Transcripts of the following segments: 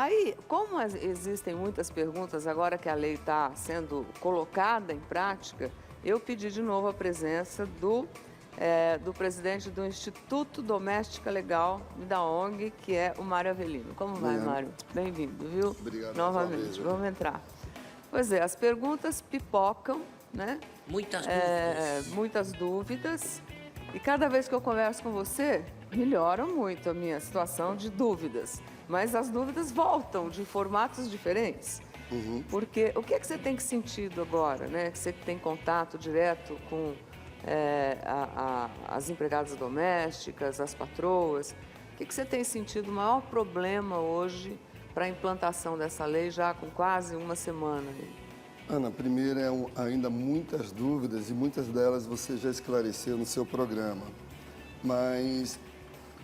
Aí, como existem muitas perguntas agora que a lei está sendo colocada em prática, eu pedi de novo a presença do presidente do Instituto Doméstica Legal e da ONG, que é o Mário Avelino. Como vai, Mário? Bem-vindo, viu? Obrigado. Novamente, vamos entrar. Pois é, as perguntas pipocam, né? Muitas dúvidas. Muitas dúvidas. E cada vez que eu converso com você, melhora muito a minha situação de dúvidas. Mas as dúvidas voltam de formatos diferentes. Porque o que é que você tem sentido agora, né? Que você tem contato direto com as empregadas domésticas, as patroas. O que você tem sentido o maior problema hoje para a implantação dessa lei já com quase uma semana? Ana, primeiro ainda muitas dúvidas e muitas delas você já esclareceu no seu programa. Mas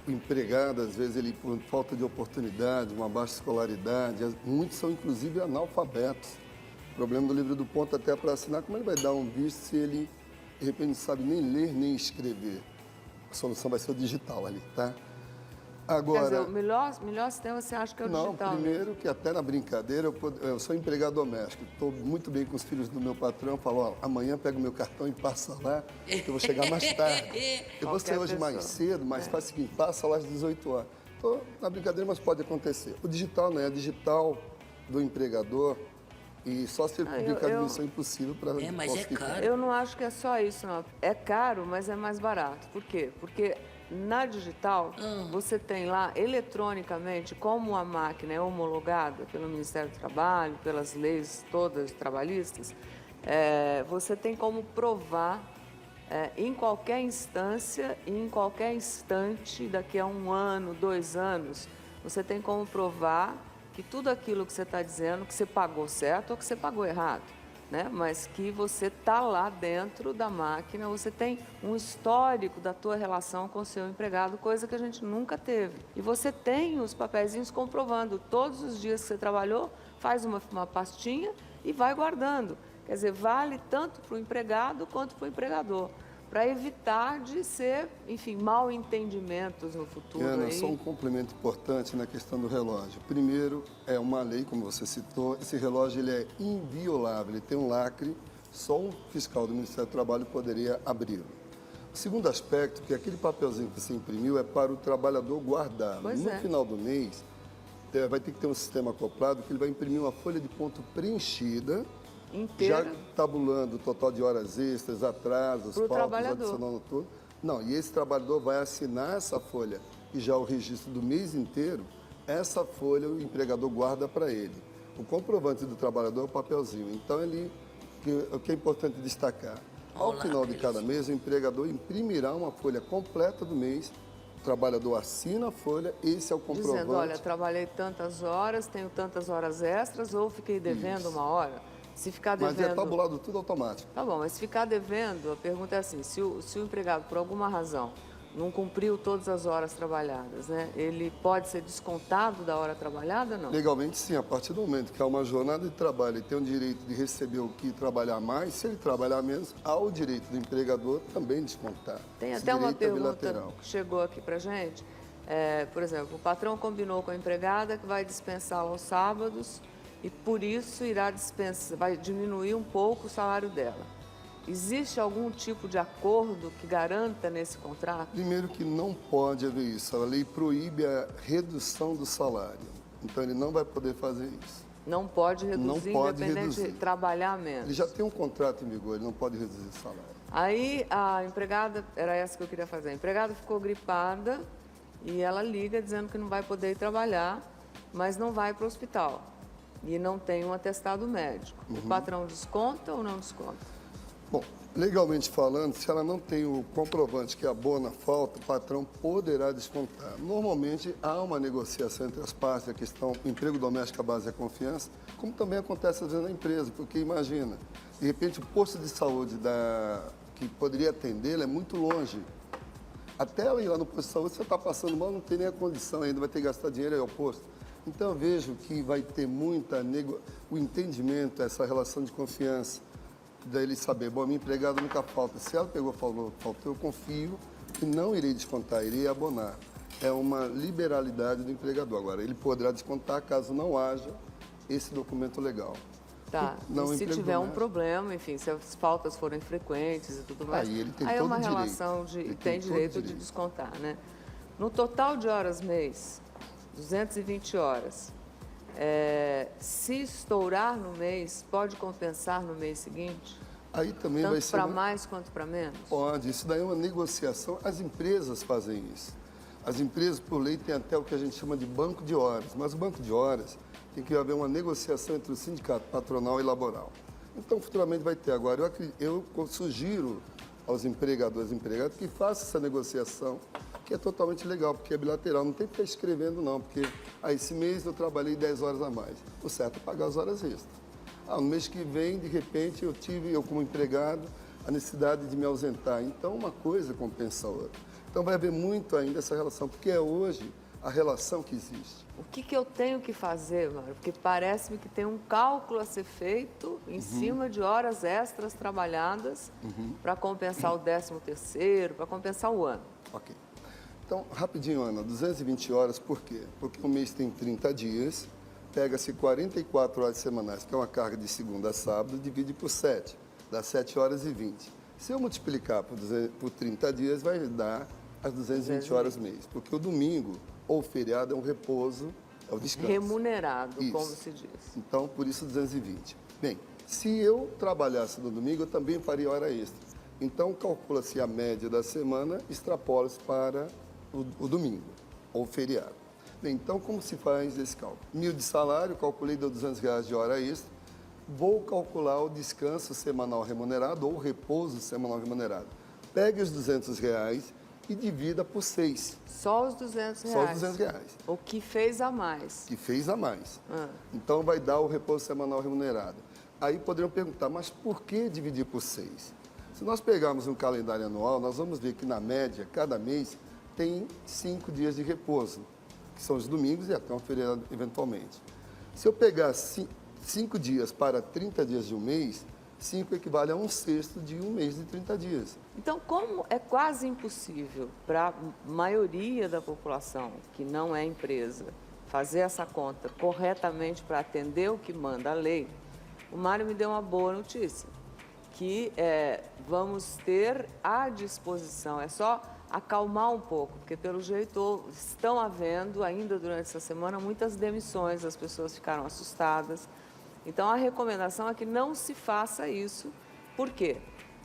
o empregado, às vezes, ele por falta de oportunidade, uma baixa escolaridade, muitos são inclusive analfabetos. O problema do livro do ponto até para assinar, como ele vai dar um visto se ele, de repente, não sabe nem ler nem escrever? A solução vai ser o digital ali, tá? Agora, quer dizer, o melhor sistema você acha que é o digital? Não, primeiro que até na brincadeira, eu sou empregado doméstico, estou muito bem com os filhos do meu patrão, falo, ó, amanhã pego meu cartão e passa lá, que eu vou chegar mais tarde. Eu vou sair hoje mais cedo, mas faz o seguinte, passa lá às 18 horas. Estou na brincadeira, mas pode acontecer. O digital não é digital do empregador, e só se publicar a dimensão impossível para... mas é caro. Eu não acho que é só isso, não. É caro, mas é mais barato. Por quê? Porque na digital, você tem lá, eletronicamente, como a máquina é homologada pelo Ministério do Trabalho, pelas leis todas trabalhistas, você tem como provar em qualquer instância e em qualquer instante, daqui a 1 ano, 2 anos, você tem como provar que tudo aquilo que você está dizendo, que você pagou certo ou que você pagou errado, né? Mas que você está lá dentro da máquina, você tem um histórico da tua relação com o seu empregado, coisa que a gente nunca teve. E você tem os papeizinhos comprovando todos os dias que você trabalhou, faz uma pastinha e vai guardando. Quer dizer, vale tanto para o empregado quanto para o empregador, para evitar de ser, enfim, mal entendimentos no futuro. Ana, só um complemento importante na questão do relógio. Primeiro, é uma lei, como você citou, esse relógio ele é inviolável, ele tem um lacre, só um fiscal do Ministério do Trabalho poderia abri-lo. O segundo aspecto, que aquele papelzinho que você imprimiu é para o trabalhador guardar. No final do mês, vai ter que ter um sistema acoplado que ele vai imprimir uma folha de ponto preenchida, inteira, já tabulando o total de horas extras, atrasos, faltas, adicionando tudo. Não, e esse trabalhador vai assinar essa folha e já o registro do mês inteiro, essa folha o empregador guarda para ele. O comprovante do trabalhador é o papelzinho. Então, o que é importante destacar, ao final de cada mês, o empregador imprimirá uma folha completa do mês, o trabalhador assina a folha, esse é o comprovante. Dizendo, olha, trabalhei tantas horas, tenho tantas horas extras ou fiquei devendo uma hora. Se ficar devendo... Mas é tabulado tudo automático. Tá bom, mas se ficar devendo, a pergunta é assim, se o empregado, por alguma razão, não cumpriu todas as horas trabalhadas, né? Ele pode ser descontado da hora trabalhada, não? Legalmente, sim. A partir do momento que há uma jornada de trabalho e tem o direito de receber o que trabalhar mais, se ele trabalhar menos, há o direito do empregador também descontar. Tem até uma pergunta que chegou aqui pra gente. Por exemplo, o patrão combinou com a empregada que vai dispensá-la aos sábados e por isso vai diminuir um pouco o salário dela. Existe algum tipo de acordo que garanta nesse contrato? Primeiro que não pode haver isso. A lei proíbe a redução do salário. Então, ele não vai poder fazer isso. Não pode reduzir, independente de trabalhar menos. Ele já tem um contrato em vigor, ele não pode reduzir o salário. Aí, a empregada, era essa que eu queria fazer, a empregada ficou gripada e ela liga dizendo que não vai poder ir trabalhar, mas não vai para o hospital. E não tem um atestado médico. O patrão desconta ou não desconta? Bom, legalmente falando, se ela não tem o comprovante que abona a falta, o patrão poderá descontar. Normalmente, há uma negociação entre as partes, a questão emprego doméstico à base da confiança, como também acontece às vezes na empresa, porque imagina, de repente o posto de saúde que poderia atendê-la é muito longe. Até ela ir lá no posto de saúde, você está passando mal, não tem nem a condição ainda, vai ter que gastar dinheiro aí ao posto. Então, eu vejo que vai ter o entendimento, essa relação de confiança, dele saber, bom, a minha empregada nunca falta. Se ela pegou, faltou, eu confio que não irei descontar, irei abonar. é uma liberalidade do empregador. Agora, ele poderá descontar caso não haja esse documento legal. Tá, Não, e se emprego tiver um doméstico. problema, enfim, se as faltas forem frequentes e tudo mais, Aí ele tem aí é todo uma o direito. relação de... Ele tem tem todo direito o de direito. descontar, né? No total de horas mês, 220 horas, se estourar no mês, pode compensar no mês seguinte? Aí também vai Tanto ser para mais quanto para menos? Pode, isso daí é uma negociação. As empresas fazem isso. As empresas, por lei, têm até o que a gente chama de banco de horas. Mas o banco de horas tem que haver uma negociação entre o sindicato patronal e laboral. Então, futuramente vai ter. Agora, eu sugiro aos empregadores e empregadas que façam essa negociação, que é totalmente legal, porque é bilateral. Não tem que ficar escrevendo, não, porque esse mês eu trabalhei 10 horas a mais. O certo é pagar as horas extras. No mês que vem, de repente, eu como empregado, a necessidade de me ausentar. Então, uma coisa compensa a outra. Então, vai haver muito ainda essa relação, porque é hoje a relação que existe. O que eu tenho que fazer, Mário? Porque parece-me que tem um cálculo a ser feito em cima de horas extras trabalhadas para compensar o 13º, para compensar o ano. Ok. Então, rapidinho, Ana, 220 horas, por quê? Porque o mês tem 30 dias, pega-se 44 horas semanais, que é uma carga de segunda a sábado, divide por 7, dá 7 horas e 20. Se eu multiplicar por 30 dias, vai dar as 220 horas mês, porque o domingo ou o feriado é um repouso, é o descanso. Remunerado, Isso. como se diz. Então, por isso 220. Bem, se eu trabalhasse no domingo, eu também faria hora extra. Então, calcula-se a média da semana, extrapola-se para o domingo ou feriado. Bem, então, como se faz esse cálculo? 1.000 de salário, calculei, deu R$200 de hora extra. Vou calcular o descanso semanal remunerado ou o repouso semanal remunerado. Pegue os R$200 e divida por 6. Só os R$200. Só os R$200. O que fez a mais. Que fez a mais. Ah. Então, vai dar o repouso semanal remunerado. Aí poderiam perguntar, mas por que dividir por 6? Se nós pegarmos um calendário anual, nós vamos ver que, na média, cada mês tem 5 dias de repouso, que são os domingos e até um feriado, eventualmente. Se eu pegar 5 dias para 30 dias de um mês, 5 equivale a 1/6 de um mês de 30 dias. Então, como é quase impossível para a maioria da população que não é empresa fazer essa conta corretamente para atender o que manda a lei, o Mário me deu uma boa notícia, que vamos ter à disposição, é só acalmar um pouco, porque pelo jeito estão havendo ainda durante essa semana muitas demissões, as pessoas ficaram assustadas. Então, a recomendação é que não se faça isso. Por quê?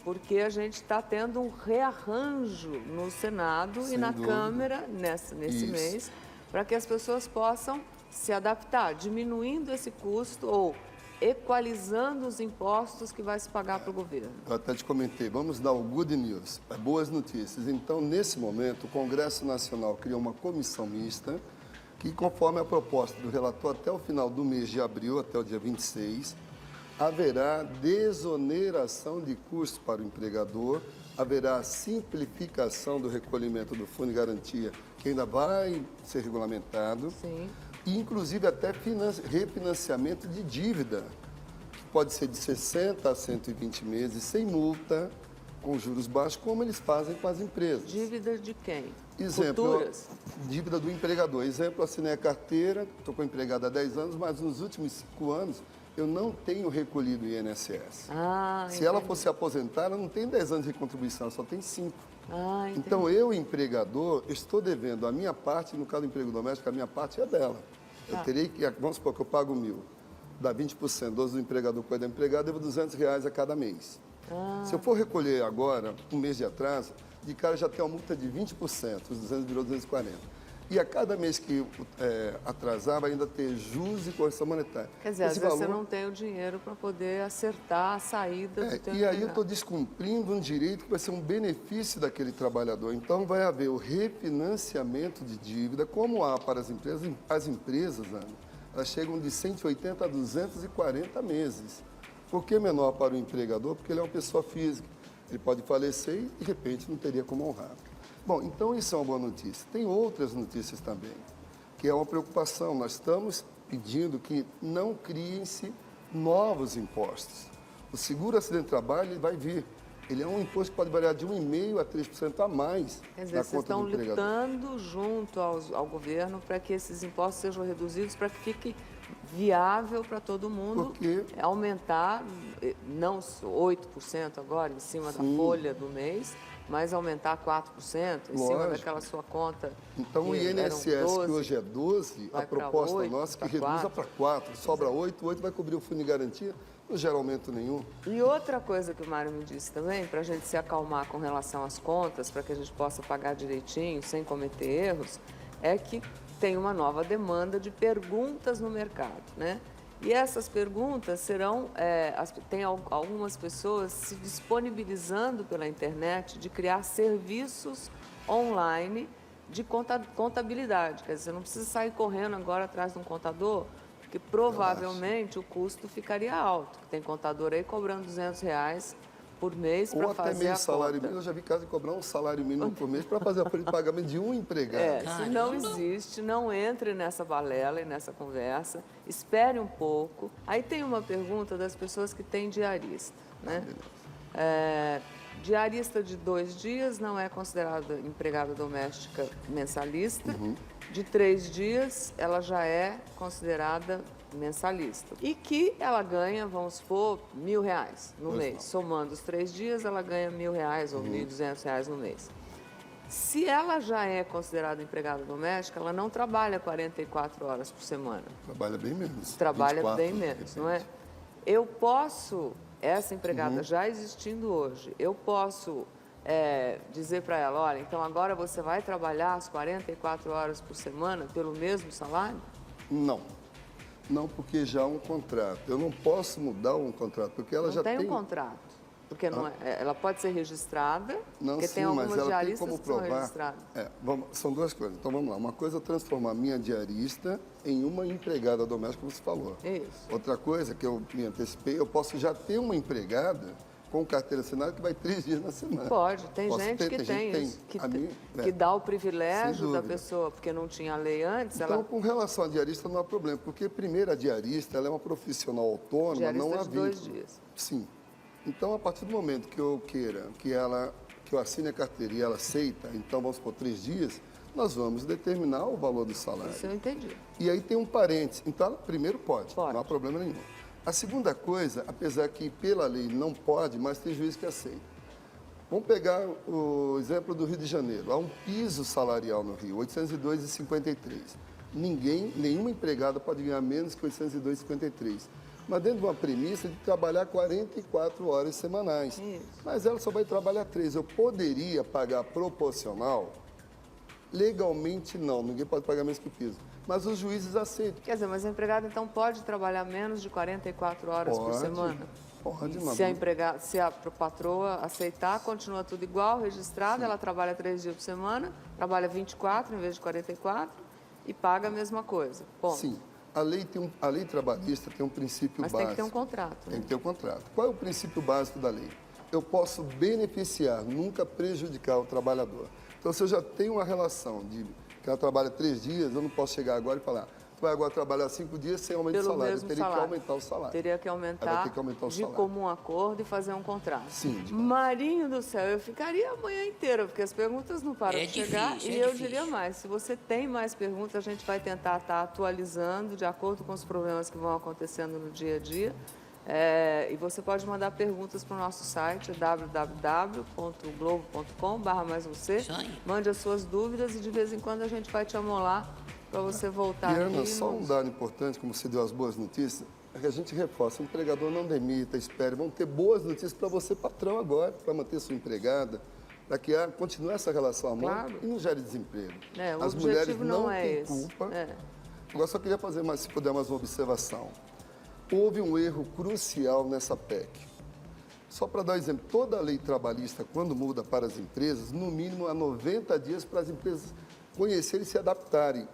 Porque a gente está tendo um rearranjo no Senado Sem e na dúvida. Câmara nesse Isso. mês, para que as pessoas possam se adaptar, diminuindo esse custo ou equalizando os impostos que vai se pagar para o governo. Eu até te comentei, vamos dar o good news, boas notícias. Então, nesse momento, o Congresso Nacional criou uma comissão mista que, conforme a proposta do relator, até o final do mês de abril, até o dia 26, haverá desoneração de custos para o empregador, haverá simplificação do recolhimento do Fundo de Garantia, que ainda vai ser regulamentado, Sim. e inclusive até refinanciamento de dívida, que pode ser de 60 a 120 meses, sem multa, com juros baixos, como eles fazem com as empresas. Dívida de quem? Exemplo, Futuras? dívida do empregador. Exemplo, assinei a carteira, estou com empregado há 10 anos, mas nos últimos 5 anos eu não tenho recolhido o INSS. Ah, Se ela fosse aposentar, ela não tem 10 anos de contribuição, ela só tem 5. Ah, entendi. Então, eu, empregador, estou devendo a minha parte, no caso do emprego doméstico, a minha parte é dela. Eu terei que, vamos supor que eu pago 1.000, dá 20%, 12 do empregador com a da empregada, eu devo R$200 a cada mês. Se eu for recolher agora, um mês de atraso, de cara já tem uma multa de 20%, os 200 virou 240. E a cada mês que atrasar, vai ainda ter juros e correção monetária. Quer dizer, às vezes você não tem o dinheiro para poder acertar a saída do teu E aí eu empregado. estou descumprindo um direito que vai ser um benefício daquele trabalhador. Então, vai haver o refinanciamento de dívida, como há para as empresas. As empresas, Ana, elas chegam de 180 a 240 meses. Por que menor para o empregador? Porque ele é uma pessoa física. Ele pode falecer e, de repente, não teria como honrar. Bom, então isso é uma boa notícia. Tem outras notícias também, que é uma preocupação. Nós estamos pedindo que não criem-se novos impostos. O seguro-acidente de trabalho ele vai vir. Ele é um imposto que pode variar de 1,5% a 3% a mais Quer dizer, na vocês conta do estão empregador. lutando junto ao governo para que esses impostos sejam reduzidos, para que fique viável para todo mundo Porque- aumentar, não 8% agora em cima da folha do mês, mas aumentar 4% em cima Lógico. daquela sua conta. Então, o que eram INSS, que hoje é 12, a vai pra proposta 8, nossa é que pra reduza 4. para 4, sobra 8, 8 vai cobrir o fundo de garantia, não gera aumento nenhum. E outra coisa que o Mário me disse também, para a gente se acalmar com relação às contas, para que a gente possa pagar direitinho, sem cometer erros, é que tem uma nova demanda de perguntas no mercado, né? E essas perguntas serão, tem algumas pessoas se disponibilizando pela internet de criar serviços online de contabilidade. Quer dizer, você não precisa sair correndo agora atrás de um contador, porque provavelmente o custo ficaria alto. Tem contador aí cobrando R$200 por mês para Ou até fazer meio a salário conta. mínimo. Eu já vi casa de cobrar um salário mínimo por mês para fazer a folha de pagamento de um empregado. Se não existe, não entre nessa balela e nessa conversa, espere um pouco. Aí tem uma pergunta das pessoas que têm diarista, né? Diarista de 2 dias não é considerada empregada doméstica mensalista. De 3 dias, ela já é considerada mensalista. E que ela ganha, vamos supor, R$1.000 no mês. Somando os 3 dias, ela ganha R$1.000 ou R$1.200 no mês. Se ela já é considerada empregada doméstica, ela não trabalha 44 horas por semana. Trabalha bem menos. Trabalha 24, bem menos, não é? Eu posso, essa empregada já existindo hoje, eu posso dizer para ela, olha, então agora você vai trabalhar as 44 horas por semana pelo mesmo salário? Não. Não, porque já há um contrato. Eu não posso mudar um contrato, porque ela Não já tem tem... um contrato. Porque não ela pode ser registrada, Não, porque sim, tem mas algumas ela tem diaristas como que são provar. registradas. São duas coisas. Então vamos lá. Uma coisa é transformar minha diarista em uma empregada doméstica, como você falou. Isso. Outra coisa que eu me antecipei, eu posso já ter uma empregada com carteira assinada que vai 3 dias na semana. Pode, tem Posso gente ter, que tem gente isso, A mim, que dá o sem privilégio da dúvida. pessoa, porque não tinha lei antes, Então, ela com relação à diarista, não há problema, porque, primeiro, a diarista ela é uma profissional autônoma, diarista não há de 2 vínculo. dias. Sim. Então, a partir do momento que eu queira que eu assine a carteira e ela aceita, então, vamos por 3 dias, nós vamos determinar o valor do salário. Isso eu entendi. E aí tem um parênteses. Então, ela primeiro pode, Pode. não há problema nenhum. A segunda coisa, apesar que pela lei não pode, mas tem juiz que aceita. Vamos pegar o exemplo do Rio de Janeiro. Há um piso salarial no Rio, 802,53. Nenhuma empregada pode ganhar menos que 802,53. Mas dentro de uma premissa de trabalhar 44 horas semanais. Isso. Mas ela só vai trabalhar 3. Eu poderia pagar proporcional? Legalmente, não. Ninguém pode pagar menos que o piso. Mas os juízes aceitam. Quer dizer, mas a empregada então pode trabalhar menos de 44 horas por semana? Pode, Se a patroa aceitar, continua tudo igual, registrada, ela trabalha 3 dias por semana, trabalha 24 em vez de 44 e paga a mesma coisa. Ponto. Sim. A lei trabalhista tem um princípio Mas básico. tem que ter um contrato. Tem Né? que ter um contrato. Qual é o princípio básico da lei? Eu posso beneficiar, nunca prejudicar o trabalhador. Então, se eu já tenho uma relação de que ela trabalha 3 dias, eu não posso chegar agora e falar, tu vai agora trabalhar 5 dias sem aumento de Pelo salário. Eu mesmo teria salário. que aumentar o salário. Teria que Aí aumentar, vai ter que aumentar o de salário. comum acordo e fazer um contrato. Sim, de Marinho do céu, eu ficaria a manhã inteira, porque as perguntas não param É de chegar. difícil, E é eu difícil. diria mais, se você tem mais perguntas, a gente vai tentar estar atualizando de acordo com os problemas que vão acontecendo no dia a dia. E você pode mandar perguntas para o nosso site, www.globo.com/mais-você. Isso aí. Mande as suas dúvidas e de vez em quando a gente vai te amolar para você voltar E, Ana, aqui. só um dado importante, como você deu as boas notícias, é que a gente reforça, o empregador não demita, espere, vão ter boas notícias para você, patrão, agora, para manter sua empregada, para que continue essa relação amor Claro. e não gere desemprego. O As mulheres objetivo não não é têm esse. culpa. É. Agora, só queria fazer, se puder, mais uma observação. Houve um erro crucial nessa PEC. Só para dar um exemplo, toda a lei trabalhista, quando muda para as empresas, no mínimo há 90 dias para as empresas conhecerem e se adaptarem.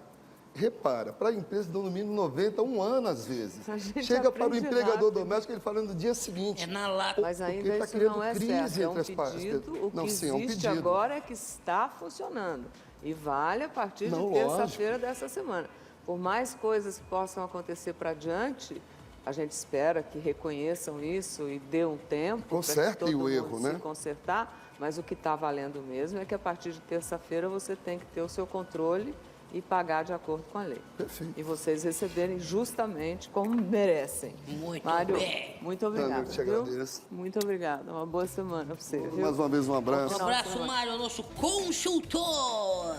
Repara, para a empresa dão no mínimo 90, um ano às vezes. A gente Chega para o aprende empregador rápido. doméstico, ele falando no dia seguinte. É na lata. Mas Porque ainda tá isso criando não é crise certo, é um entre as partes. pedido. O que Não, sim, é um existe pedido. agora é que está funcionando. E vale a partir de Não, terça-feira dessa semana. Por mais coisas que possam acontecer para diante, A gente espera que reconheçam isso e dê um tempo para Consertem todo o mundo erro, se né? consertar, mas o que está valendo mesmo é que a partir de terça-feira você tem que ter o seu controle e pagar de acordo com a lei. Perfeito. E vocês receberem justamente como merecem. Muito Mário, bem. muito obrigada. Eu te viu? agradeço. Muito obrigada. Uma boa semana para você. Viu? Mais uma vez, um abraço. Um abraço, Mário, nosso consultor.